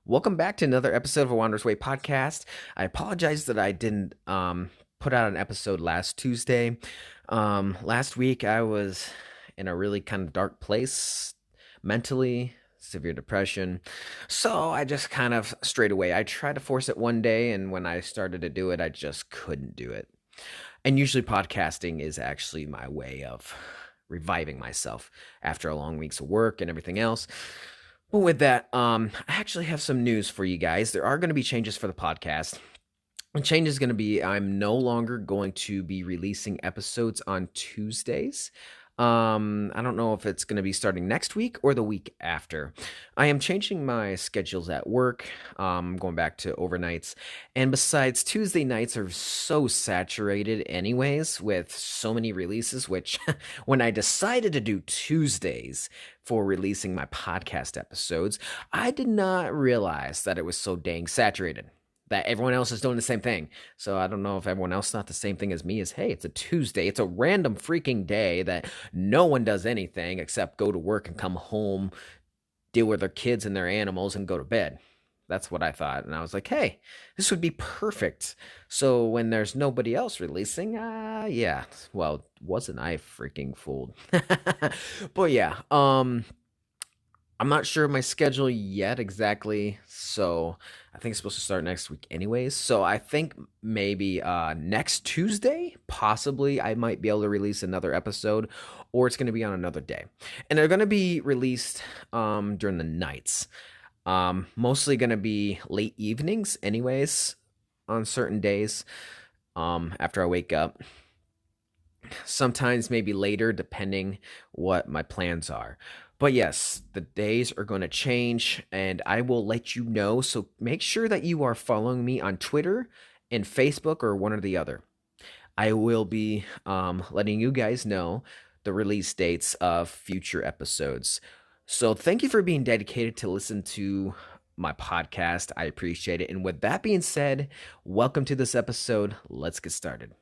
Welcome back to another episode of a Wanderer's Way podcast. I apologize that I didn't put out an episode last Tuesday. Last week I was in a really kind of dark place mentally, severe depression. So I just kind of strayed away. I tried to force it one day, and when I started to do it, I just couldn't do it. And usually podcasting is actually my way of reviving myself after a long week's of work and everything else. But with that, I actually have some news for you guys. There are going to be changes for the podcast. The change is going to be I'm no longer going to be releasing episodes on Tuesdays. I don't know if it's going to be starting next week or the week after. I am changing my schedules at work, going back to overnights. And besides, Tuesday nights are so saturated anyways with so many releases, which when I decided to do Tuesdays for releasing my podcast episodes, I did not realize that it was so dang saturated, that everyone else is doing the same thing. So I don't know if everyone else thought the same thing as me is, hey, it's a Tuesday. It's a random freaking day that no one does anything except go to work and come home, deal with their kids and their animals, and go to bed. That's what I thought. And I was like, hey, this would be perfect. So when there's nobody else releasing, yeah. Well, wasn't I freaking fooled? But yeah, I'm not sure of my schedule yet exactly, so I think it's supposed to start next week anyways. So I think maybe next Tuesday, possibly, I might be able to release another episode, or it's going to be on another day. And they're going to be released during the nights. Mostly going to be late evenings anyways, on certain days after I wake up. Sometimes maybe later, depending what my plans are. But yes, the days are going to change, and I will let you know. So make sure that you are following me on Twitter and Facebook, or one or the other. I will be letting you guys know the release dates of future episodes. So thank you for being dedicated to listen to my podcast. I appreciate it. And with that being said, welcome to this episode. Let's get started.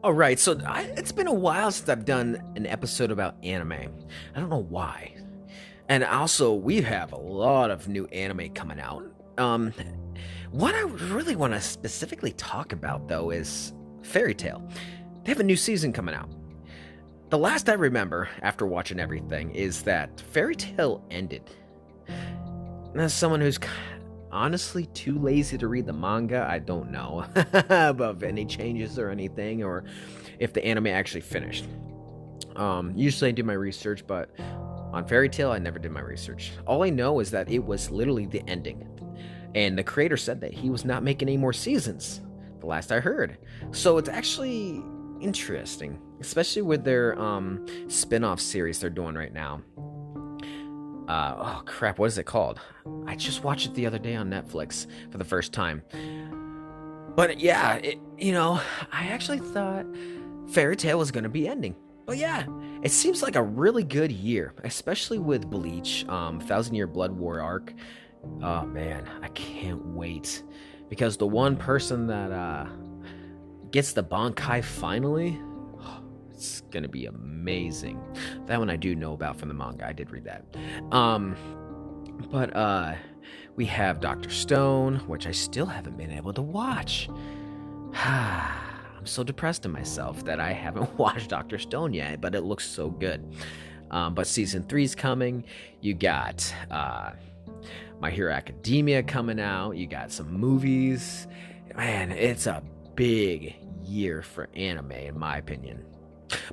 All right, so it's been a while since I've done an episode about anime. I don't know why. And also, we have a lot of new anime coming out. What I really want to specifically talk about, though, is Fairy Tail. They have a new season coming out. The last I remember, after watching everything, is that Fairy Tail ended. As someone who's honestly too lazy to read the manga, I don't know about any changes or anything, or if the anime actually finished. Usually I do my research, but on Fairy Tail I never did my research. All I know is that it was literally the ending, and the creator said that he was not making any more seasons, the last I heard. So it's actually interesting, especially with their spin-off series they're doing right now. Oh crap, what is it called? I just watched it the other day on Netflix for the first time. But yeah, I actually thought Fairy Tail was going to be ending. But yeah, it seems like a really good year, especially with Bleach, Thousand Year Blood War arc. Oh man, I can't wait. Because the one person that gets the Bankai finally, it's gonna be amazing. That one I do know about from the manga. I did read that. But we have Dr. Stone, which I still haven't been able to watch. I'm so depressed in myself that I haven't watched Dr. Stone yet, but it looks so good. But season 3's coming. You got My Hero Academia coming out. You got some movies. Man, it's a big year for anime, in my opinion.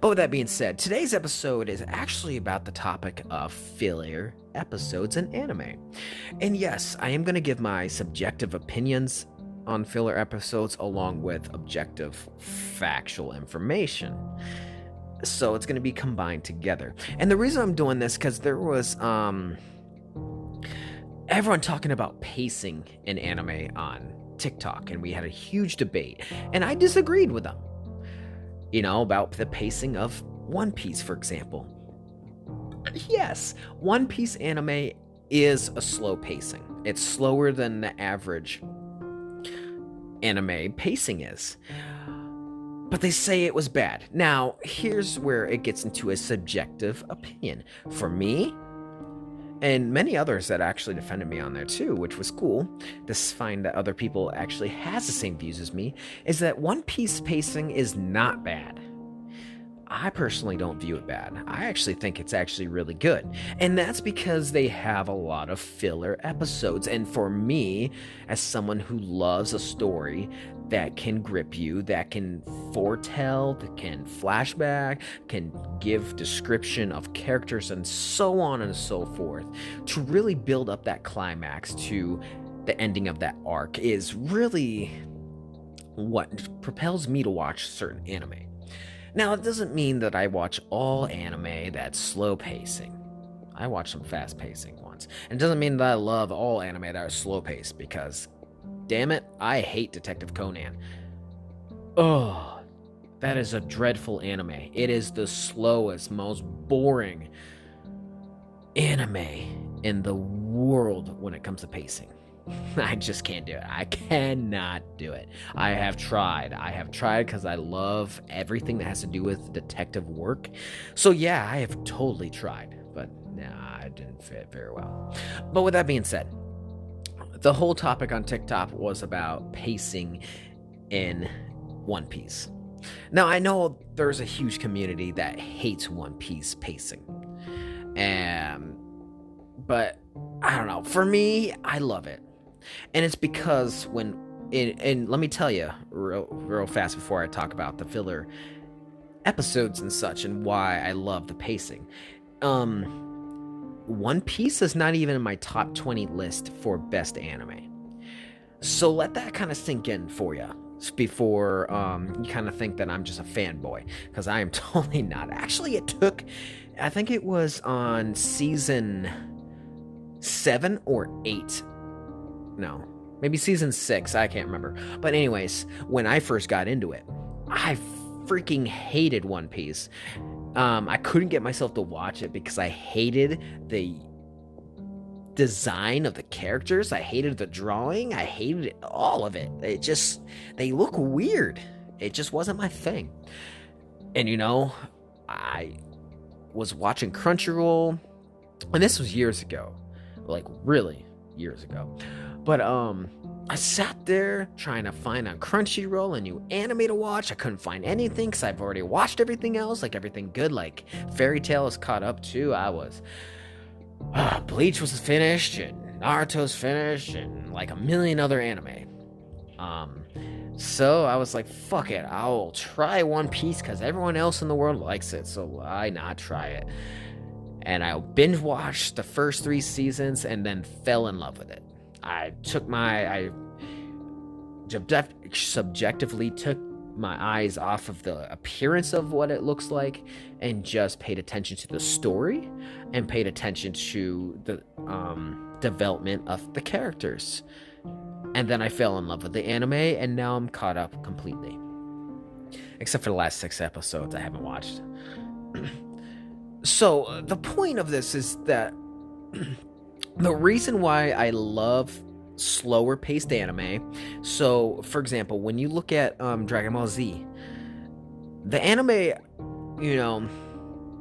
But with that being said, today's episode is actually about the topic of filler episodes in anime. And yes, I am going to give my subjective opinions on filler episodes along with objective factual information. So it's going to be combined together. And the reason I'm doing this because there was everyone talking about pacing in anime on TikTok, and we had a huge debate, and I disagreed with them. About the pacing of One Piece, for example. Yes, One Piece anime is a slow pacing. It's slower than the average anime pacing is. But they say it was bad. Now, here's where it gets into a subjective opinion. For me, and many others that actually defended me on there too, which was cool to find that other people actually has the same views as me, is that One Piece pacing is not bad. I personally don't view it bad. I actually think it's actually really good. And that's because they have a lot of filler episodes. And for me, as someone who loves a story that can grip you, that can foretell, that can flashback, can give description of characters and so on and so forth, to really build up that climax to the ending of that arc is really what propels me to watch certain anime. Now, it doesn't mean that I watch all anime that's slow pacing. I watch some fast pacing ones. And it doesn't mean that I love all anime that are slow paced, because, damn it, I hate Detective Conan. Oh, that is a dreadful anime. It is the slowest, most boring anime in the world when it comes to pacing. I just can't do it. I cannot do it. I have tried because I love everything that has to do with detective work. So yeah, I have totally tried, but nah, it didn't fit very well. But with that being said, the whole topic on TikTok was about pacing in One Piece. Now, I know there's a huge community that hates One Piece pacing. But I don't know. For me, I love it. And it's because and let me tell you real fast before I talk about the filler episodes and such and why I love the pacing. One Piece is not even in my top 20 list for best anime. So let that kind of sink in for you before you kind of think that I'm just a fanboy, because I am totally not. Actually, I think it was on season 7 or 8. No, maybe season 6, I can't remember. But anyways, when I first got into it, I freaking hated One Piece. I couldn't get myself to watch it because I hated the design of the characters. I hated the drawing. I hated all of it. They look weird. It just wasn't my thing. And I was watching Crunchyroll, and this was years ago, like really years ago. But I sat there trying to find on Crunchyroll a new anime to watch. I couldn't find anything because I've already watched everything else, like everything good, like Fairy Tail is caught up too. Bleach was finished, and Naruto's finished, and like a million other anime. So I was like, fuck it, I'll try One Piece because everyone else in the world likes it, so why not try it? And I binge watched the first 3 seasons and then fell in love with it. I subjectively took my eyes off of the appearance of what it looks like and just paid attention to the story and paid attention to the development of the characters. And then I fell in love with the anime, and now I'm caught up completely. Except for the last 6 episodes I haven't watched. So, the point of this is that the reason why I love slower paced anime, so for example, when you look at Dragon Ball Z, the anime,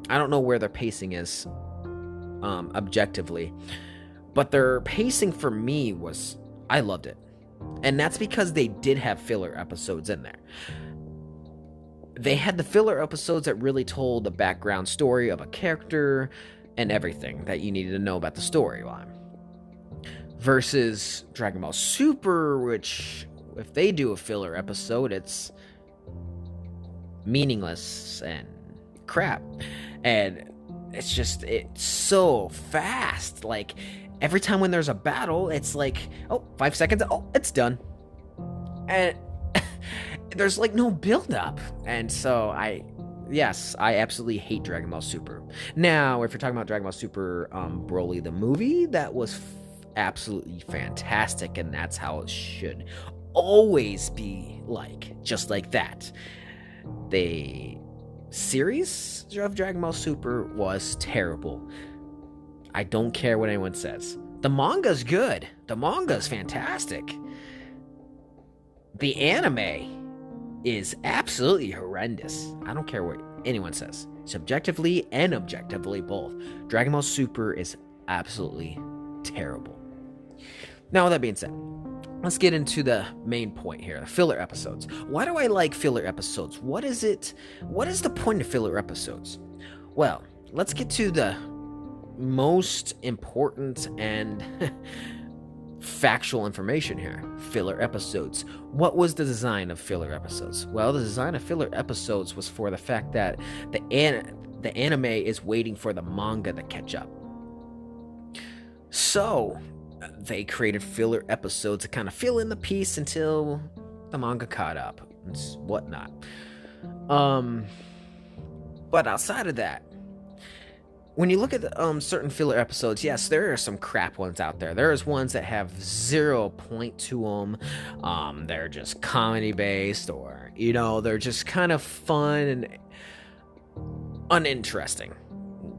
I don't know where their pacing is objectively, but their pacing for me I loved it. And that's because they did have filler episodes in there. They had the filler episodes that really told the background story of a character and everything that you needed to know about the storyline. Versus Dragon Ball Super, which, if they do a filler episode, it's meaningless and crap. And it's so fast. Like, every time when there's a battle, it's like, oh, 5 seconds, oh, it's done. And there's like no build up. And so yes, I absolutely hate Dragon Ball Super. Now, if you're talking about Dragon Ball Super Broly the movie, that was absolutely fantastic, and that's how it should always be, like, just like that. The series of Dragon Ball Super was terrible. I don't care what anyone says. The manga's good. The manga's fantastic. The anime is absolutely horrendous. I don't care what anyone says. Subjectively and objectively both. Dragon Ball Super is absolutely terrible. Now, with that being said, let's get into the main point here, the filler episodes. Why do I like filler episodes? What is the point of filler episodes? Well, let's get to the most important and factual information here. Filler episodes. What was the design of filler episodes? Well, the design of filler episodes was for the fact that the anime is waiting for the manga to catch up. So they created filler episodes to kind of fill in the piece until the manga caught up and whatnot. But outside of that, when you look at certain filler episodes, yes, there are some crap ones out there. There's ones that have 0 point to them. They're just comedy based, or they're just kind of fun and uninteresting.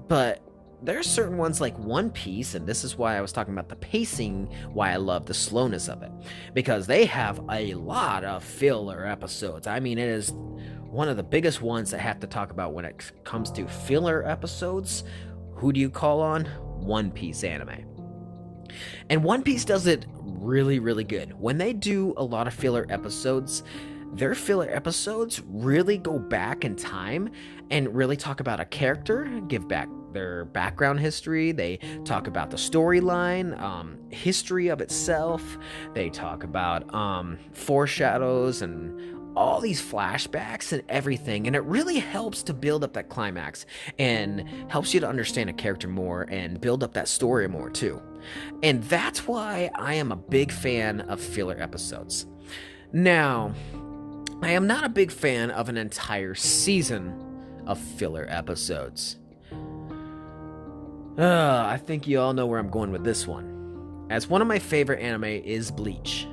But there's certain ones like One Piece, and this is why I was talking about the pacing, why I love the slowness of it, because they have a lot of filler episodes. I mean, it is one of the biggest ones I have to talk about when it comes to filler episodes. Who do you call on? One Piece anime. And One Piece does it really, really good. When they do a lot of filler episodes, their filler episodes really go back in time and really talk about a character, give back their background history. They talk about the storyline, history of itself. They talk about foreshadows and all these flashbacks and everything, and it really helps to build up that climax and helps you to understand a character more and build up that story more too. And that's why I am a big fan of filler episodes. Now, I am not a big fan of an entire season of filler episodes. I think you all know where I'm going with this one. As one of my favorite anime is Bleach.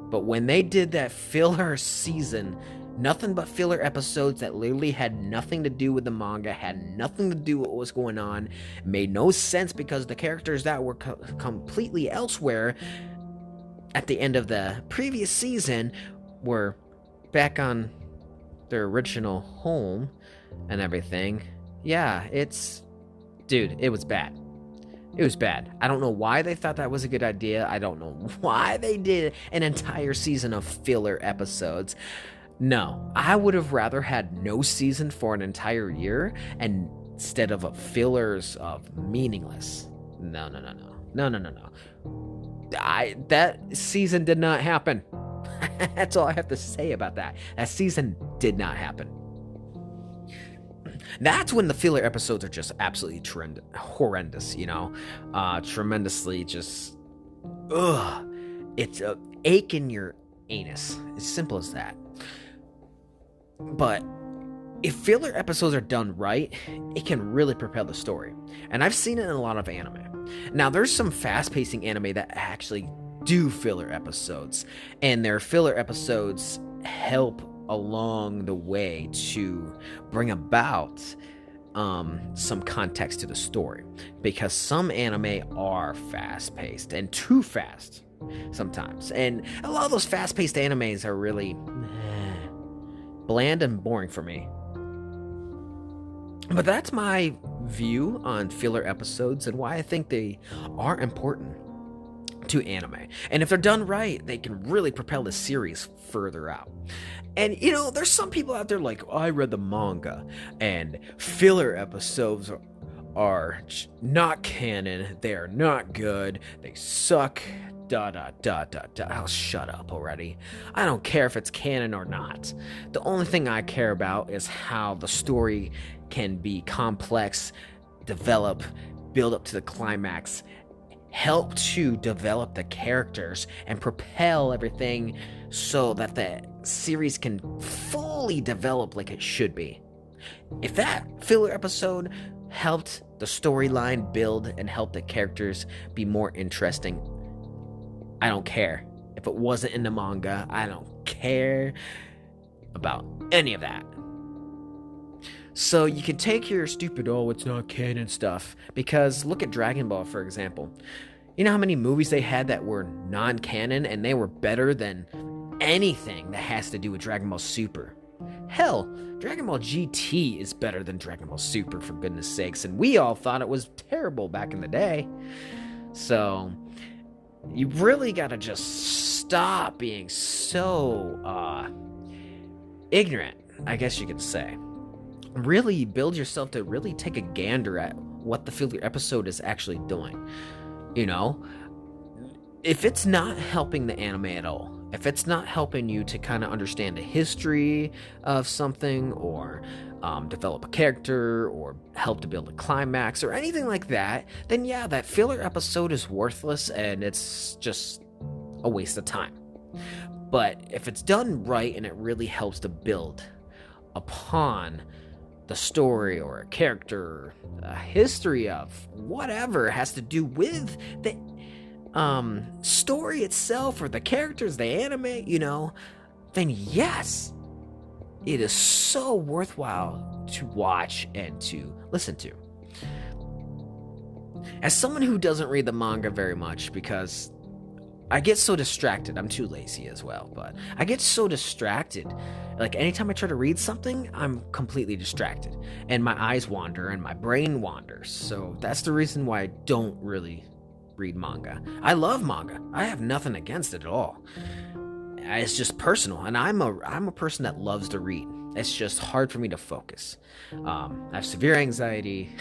But when they did that filler season, nothing but filler episodes that literally had nothing to do with the manga, had nothing to do with what was going on, made no sense because the characters that were completely elsewhere at the end of the previous season were back on their original home and everything. Yeah, dude, it was bad. It was bad. I don't know why they thought that was a good idea. I don't know why they did an entire season of filler episodes. No, I would have rather had no season for an entire year instead of fillers of meaningless. No. That season did not happen. That's all I have to say about that. That season did not happen. That's when the filler episodes are just absolutely horrendous, tremendously just, it's a ache in your anus. As simple as that. But if filler episodes are done right, it can really propel the story. And I've seen it in a lot of anime. Now, there's some fast-pacing anime that actually do filler episodes, and their filler episodes help along the way to bring about some context to the story, because some anime are fast-paced and too fast sometimes, and a lot of those fast-paced animes are really bland and boring for me. But that's my view on filler episodes and why I think they are important to anime. And if they're done right, they can really propel the series further out. And there's some people out there like, I read the manga and filler episodes are not canon, they are not good, they suck, ... Oh, shut up already. I don't care if it's canon or not. The only thing I care about is how the story can be complex, develop, build up to the climax, help to develop the characters, and propel everything so that the series can fully develop like it should be. If that filler episode helped the storyline build and help the characters be more interesting, I don't care. If it wasn't in the manga, I don't care about any of that. So you can take your stupid, oh, it's not canon stuff, because look at Dragon Ball, for example. You know how many movies they had that were non-canon and they were better than anything that has to do with Dragon Ball Super? Hell, Dragon Ball GT is better than Dragon Ball Super, for goodness sakes, and we all thought it was terrible back in the day. So you really gotta just stop being so ignorant, I guess you could say. Really build yourself to really take a gander at what the filler episode is actually doing. You know, if it's not helping the anime at all, if it's not helping you to kind of understand the history of something, or develop a character, or help to build a climax, or anything like that, then yeah, that filler episode is worthless and it's just a waste of time. But if it's done right and it really helps to build upon the story or a character, or a history of whatever has to do with the story itself or the characters, the anime, you know, then yes, it is so worthwhile to watch and to listen to. As someone who doesn't read the manga very much, because I get so distracted. I'm too lazy as well, but I get so distracted. Like, anytime I try to read something, I'm completely distracted. And my eyes wander and my brain wanders. So that's the reason why I don't really read manga. I love manga. I have nothing against it at all. It's just personal. And I'm a person that loves to read. It's just hard for me to focus. I have severe anxiety.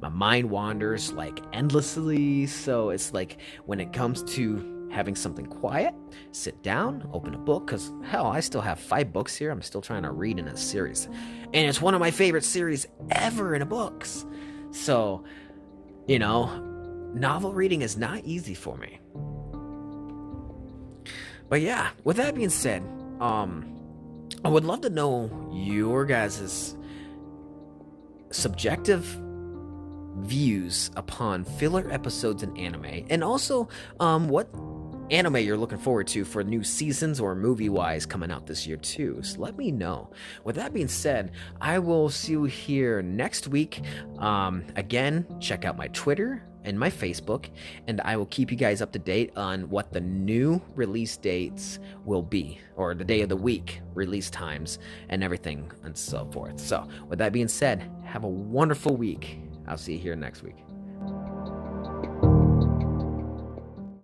My mind wanders like endlessly. So it's like, when it comes to having something quiet, sit down, open a book, because hell, I still have 5 books here I'm still trying to read in a series, and it's one of my favorite series ever in books. So, you know, novel reading is not easy for me. But yeah, with that being said, I would love to know your guys' subjective views upon filler episodes in anime, and also what anime you're looking forward to for new seasons or movie-wise coming out this year too. So let me know. With that being said, I will see you here next week. Again, check out my Twitter and my Facebook, and I will keep you guys up to date on what the new release dates will be, or the day of the week release times and everything and so forth. So with that being said, have a wonderful week. I'll see you here next week.